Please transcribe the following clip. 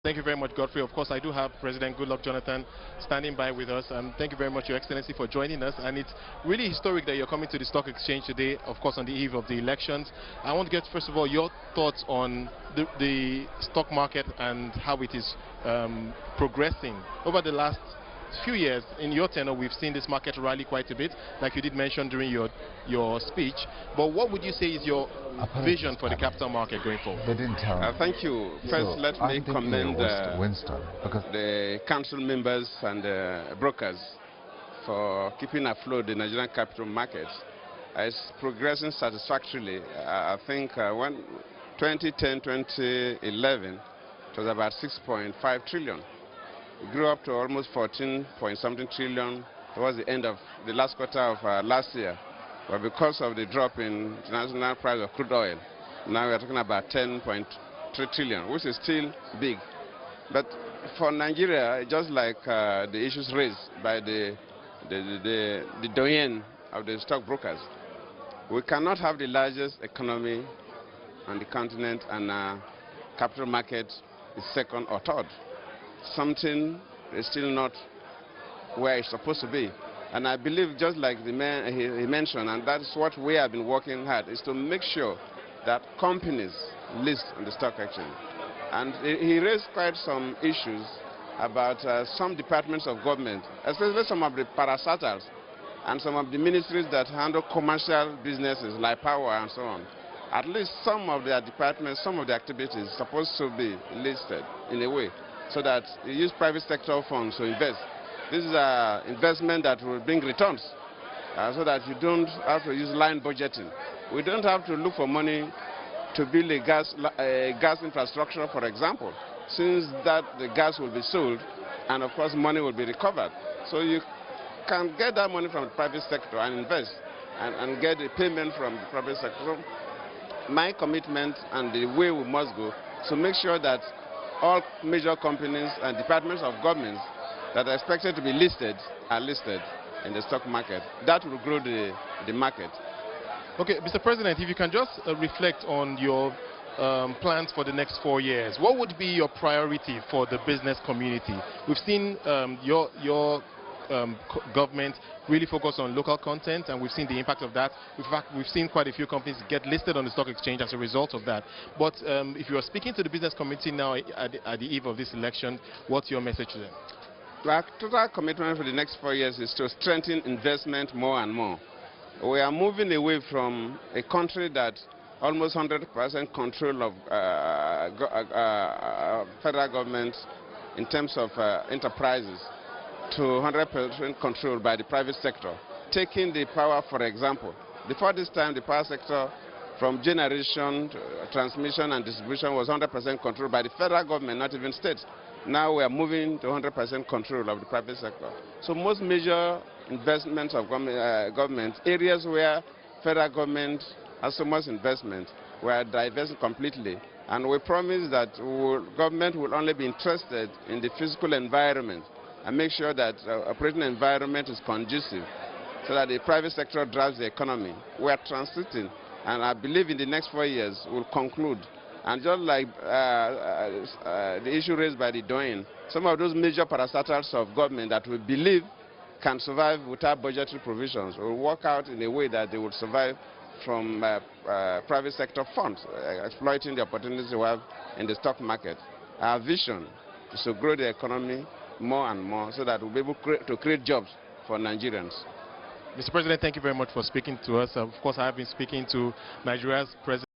Thank you very much, Godfrey. Of course, I do have President Goodluck Jonathan standing by with us. Thank you very much, Your Excellency, for joining us. And it's really historic that you're coming to the stock exchange today, of course, on the eve of the elections. I want to get, first of all, your thoughts on the stock market and how it is progressing over the last few years. In your tenure, we've seen this market rally quite a bit, like you did mention during your speech. But what would you say is your vision for the capital market going forward? They didn't tell me. Thank you. First, So let me commend Winston, because the council members and brokers for keeping afloat the Nigerian capital markets. It's progressing satisfactorily. I think when 2010-2011, it was about 6.5 trillion. It grew up to almost 14 point something trillion towards the end of the last quarter of last year. But because of the drop in international price of crude oil, now we are talking about 10.3 trillion, which is still big. But for Nigeria, just like the issues raised by the doyen of the stockbrokers, we cannot have the largest economy on the continent and capital market is second or third. Something is still not where it's supposed to be. And I believe, just like the man he mentioned, and that's what we have been working hard, is to make sure that companies list on the stock exchange. And he raised quite some issues about some departments of government, especially some of the parastatals and some of the ministries that handle commercial businesses like power and so on. At least some of their departments, some of the activities are supposed to be listed in a way, so that you use private sector funds to invest. This is an investment that will bring returns, so that you don't have to use line budgeting. We don't have to look for money to build a gas infrastructure, for example, since that the gas will be sold and of course money will be recovered. So you can get that money from the private sector and invest and get a payment from the private sector. So my commitment and the way we must go to make sure that all major companies and departments of governments that are expected to be listed are listed in the stock market. That will grow the market. Okay, Mr. President, if you can just reflect on your plans for the next 4 years, what would be your priority for the business community? We've seen your government really focus on local content, and we've seen the impact of that. In fact, we've seen quite a few companies get listed on the stock exchange as a result of that. But if you are speaking to the business community now at the eve of this election, what's your message to them? Our total commitment for the next 4 years is to strengthen investment more and more. We are moving away from a country that almost 100% control of federal government in terms of enterprises to 100% control by the private sector. Taking the power, for example, before this time the power sector from generation to transmission and distribution was 100% controlled by the federal government, not even states. Now we are moving to 100% control of the private sector. So most major investments of government areas where federal government has so much investment, we are divested completely. And we promise that government will only be interested in the physical environment and make sure that operating environment is conducive so that the private sector drives the economy. We are transiting, and I believe in the next 4 years we'll conclude. And just like the issue raised by the doyen, some of those major parastatals of government that we believe can survive without budgetary provisions will work out in a way that they would survive from private sector funds, exploiting the opportunities we have in the stock market. Our vision is to grow the economy more and more so that we'll be able to create jobs for Nigerians. Mr. President, thank you very much for speaking to us. Of course, I have been speaking to Nigeria's President.